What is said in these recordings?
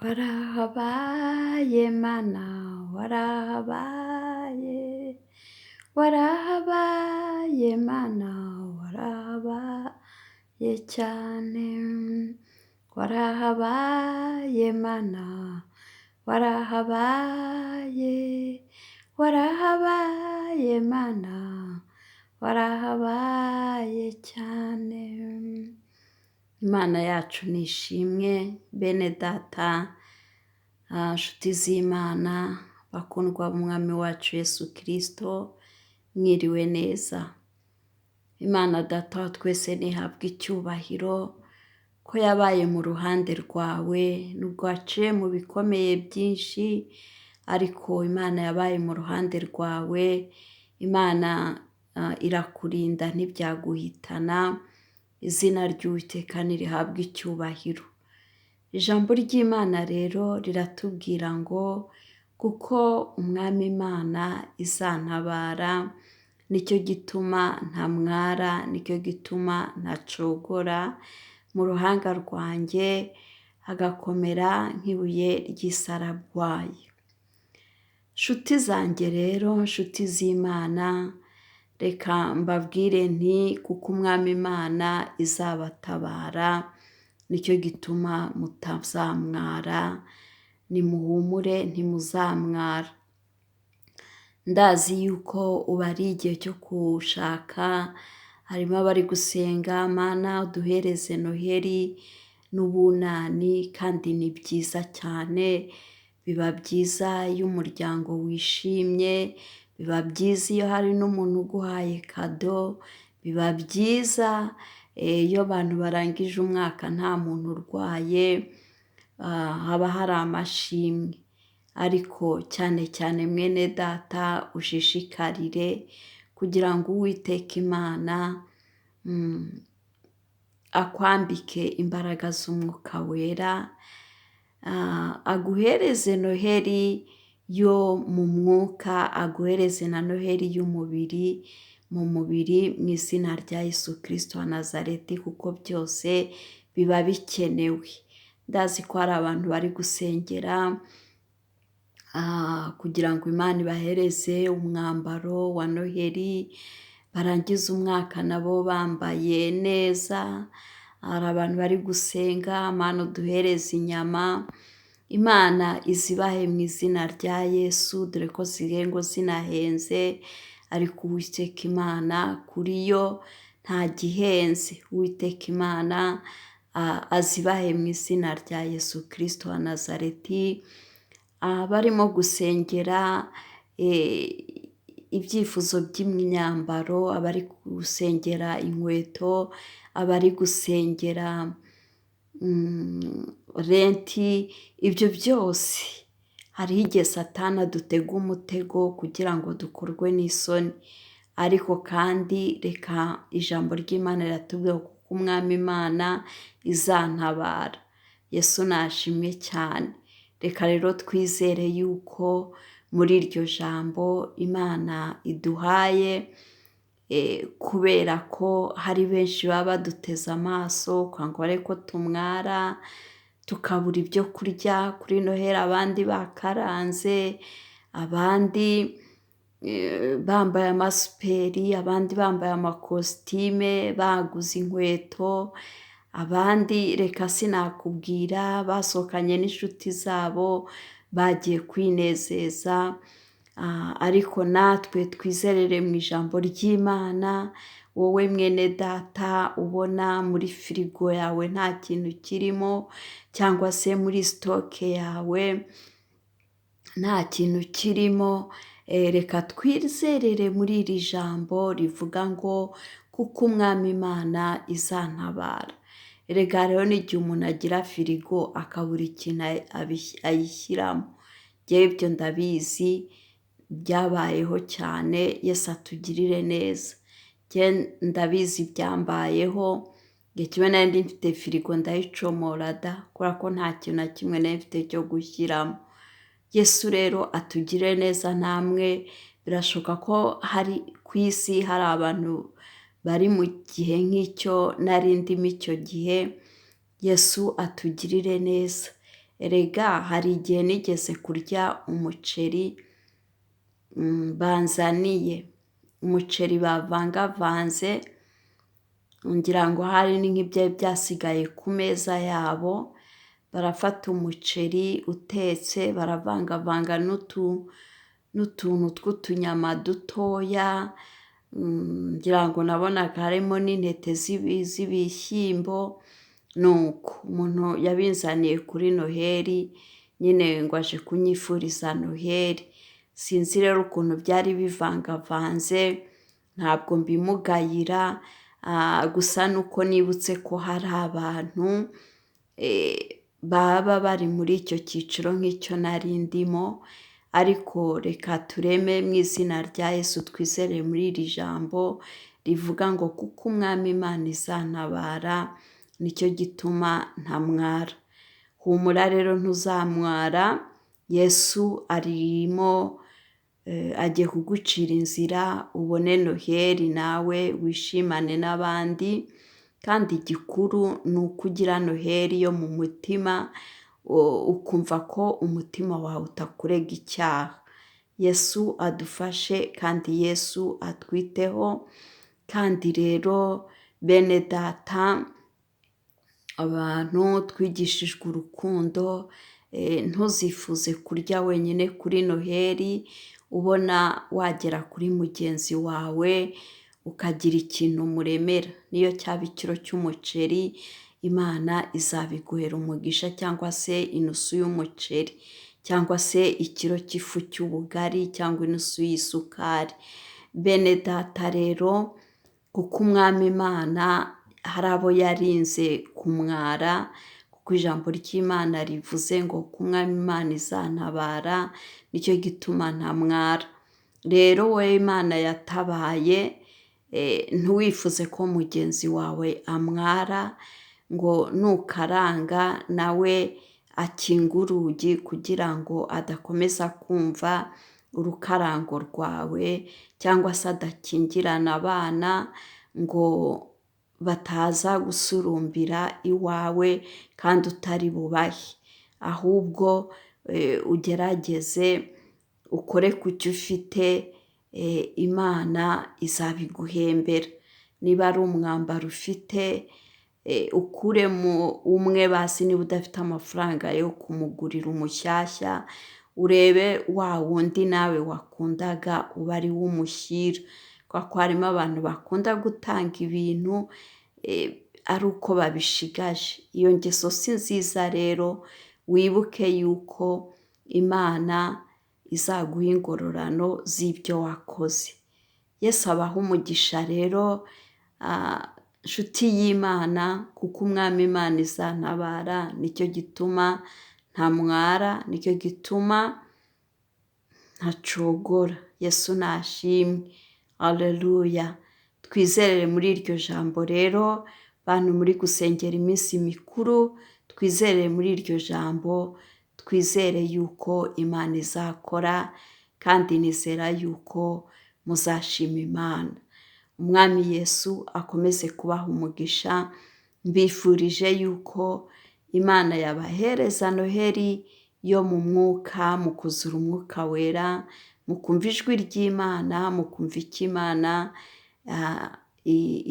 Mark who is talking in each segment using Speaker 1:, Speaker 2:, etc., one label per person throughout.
Speaker 1: Warahabaye Mana, warahabaye, warahabaye Mana, warahabaye cyane, warahabaye Mana, warahabaye, warahabaye Mana, warahabaye cyane. Imana yacu ni ishimwe, bene data, nshuti z'Imana, bakundwa b'Umwami wacu Yesu Kristo, mwiriwe neza. Imana Data wa twese ntihabwe icyubahiro, ko yabaye mu ruhande rwawe, nubwo waciye mu bikomeye byinshi, ariko Imana yabaye mu ruhande rwawe, Imana irakurinda ntibyaguhitana, izina ry'Uwiteka nirihabwe icyubahiro. Ijambo ry'Imana rero riratubwira ngo kuko Umwami Imana izantabara, nicyo gituma ntamwara, nicyo gituma ntacogora, mu ruhanga rwanjye hagakomera nk'ibuye ry'isarabwayi. Nshuti zanjye rero, nshuti z'Imana, reka mbabwire nti kuko Umwami Imana izabatabara, nicyo gituma mutazamwara, nimuhumure ntimuzamwara. Ndazi yuko ubu ari igihe cyo gushaka, harimo abari gusenga, Mana uduhereze Noheli n'ubunani, kandi ni byiza cyane, biba byiza iyo umuryango wishimye, biba byiza iyo hari n'umuntu uguhaye kado, biba byiza iyo abantu barangije umwaka nta muntu urwaye, haba hari amashimwe. Ariko cyane cyane mwene data ushishikarire kugira ngo Uwiteka Imana akwambike imbaraga z'Umwuka Wera, aguhereze Noheli yo mu mwuka, aguhereze na Noheli y'umubiri, mu mubiri, mu izina rya Yesu Kristo wa Nazareti, kuko byose biba bikenewe. Ndazi ko hari abantu bari gusengera kugira ngo Imana ibahereze umwambaro wa Noheli, barangize umwaka nabo bambaye neza. Hari abantu bari gusenga, Mana uduhereze inyama, Imana izibahe mu izina rya Yesu, dore ko zisigaye ngo zinahenze, ariko Uwiteka Imana kuri yo nta gihenze. Uwiteka Imana azibahe mu izina rya Yesu Kristo wa Nazareti. Barimo gusengera ibyifuzo by'imyambaro, abari gusengera inkweto, abari gusengera renti, ibyo byose hariho igihe Satani adutega umutego kugira ngo dukorwe n'isoni, ariko kandi reka ijambo ry'Imana riratubwira kuko Umwami Imana izantabara. Yesu nashimwe cyane. Reka rero twizere yuko muri iryo jambo Imana iduhaye, kubera ko hari benshi baba baduteze amaso kugira ngo barebe ko tumwara, tukabura ibyo kurya kuri Noheli, abandi bakaranze, abandi bambaye amasuperi, abandi bambaye amakositime, baguze inkweto, abandi reka sinakubwira basohokanye n'inshuti zabo bagiye kwinezeza, ariko natwe twizerere mu ijambo ry'Imana. Wowe mwene data ubona muri firigo yawe nta kintu kirimo, cyangwa se muri sitoke yawe nta kintu kirimo, reka twizerere muri iri jambo rivuga ngo kuko Umwami Imana izantabara. Erega rero n'igihe umuntu agira firigo akabura ikintu ayishyiramo, njyewe ibyo ndabizi, byabayeho cyane. Yesu atugirire neza. Ndabizi byambayeho, igihe kimwe nari mfite firigo ndayicomora kubera ko nta kintu na kimwe nari mfite cyo gushyiramo. Yesu rero atugire neza, namwe birashoboka ko hari ku isi hari abantu bari mu gihe nk'icyo nari ndimo icyo gihe. Yesu atugirire neza. erega hari igihe nigeze kurya umuceri banzaniye, umuceri bavangavanze, ngira ngo hari nk'ibyari byasigaye ku meza yabo, barafata umuceri utetse baravangavanga n'utuntu tw'utunyama dutoya, ngira ngo nabonaga harimo n'intete z'ibishyimbo, nuko umuntu yabinzaniye kuri Noheli, nyine ngo aje kunyifuriza Noheli. Sinzi rero ukuntu byari bivangavanze, ntabwo mbimugayira, gusa nuko nibutse ko hari abantu baba bari muri icyo cyiciro nk'icyo nari ndimo, ariko reka tureme mu izina rya Yesu, twizere muri iri jambo rivuga ngo kuko Umwami Imana izantabara, nicyo gituma ntamwara. Humura rero ntuzamwara, Yesu arimo agiye kugucira inzira, ubone Noheli nawe wishimane n'abandi, kandi igikuru ni uko ugira Noheli yo mu mutima, ukumva ko umutima wawe utakurega icyaha. Yesu adufashe kandi Yesu atwiteho, kandi rero bene data, abantu twigishijwe urukundo, ntuzifuze kurya wenyine kuri Noheli, ubona wagera kuri mugenzi wawe ukagira ikintu muremera, niyo cyaba ikiro cy'umuceri, Imana izabiguhera umugisha, cyangwa se inusu y'umuceri, cyangwa se ikiro cy'ifu cy'ubugari, cyangwa inusu y'isukari. Bene data rero, kuko Umwami Imana hari abo yarinze kumwara, kuko ijambo ry'Imana rivuze ngo ko Umwami Imana izantabara, nicyo gituma ntamwara. Rero wowe Imana yatabaye, ntiwifuze ko mugenzi wawe amwara, ngo nukaranga nawe akinga urugi kugira ngo adakomeza kumva urukarango rwawe, cyangwa se adakingirana abana ngo bataza gusurumbira iwawe kandi utari bubahe. Ahubwo ugerageze ukore ku cyo ufite, Imana izabiguhembera. Niba ari umwambaro ufite, ukuremo umwe basi, niba udafite amafaranga yo kumugurira umushyashya, urebe wa wundi nawe wakundaga uba ari wo umushyira, kuko harimo abantu bakunda gutanga ibintu ari uko babishigaje. Iyo ngeso si nziza rero, wibuke yuko Imana izaguha ingororano z'ibyo wakoze. Yesu abaha umugisha rero, nshuti y'Imana, kuko Umwami Imana izantabara, nicyo gituma ntamwara, nicyo gituma ntacogora. Yesu nashimwe, haleluya. Twizerere muri iryo jambo rero, bantu muri gusengera iminsi mikuru, twizerere muri iryo jambo, twizere yuko Imana izakora, kandi nizera yuko muzashima Imana. Umwami Yesu akomeze kubaha umugisha, mbifurije yuko Imana yabahereza Noheli yo mu mwuka, mu kuzura Umwuka Wera, mu kumva ijwi ry'Imana, mu kumva icyo Imana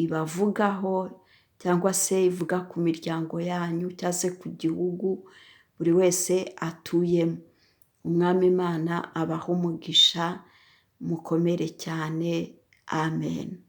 Speaker 1: ibavugaho, cyangwa se ivuga ku miryango yanyu, cyangwa se ku gihugu buri wese atuyemo. Umwami Imana abaha umugisha, mukomere cyane, amen.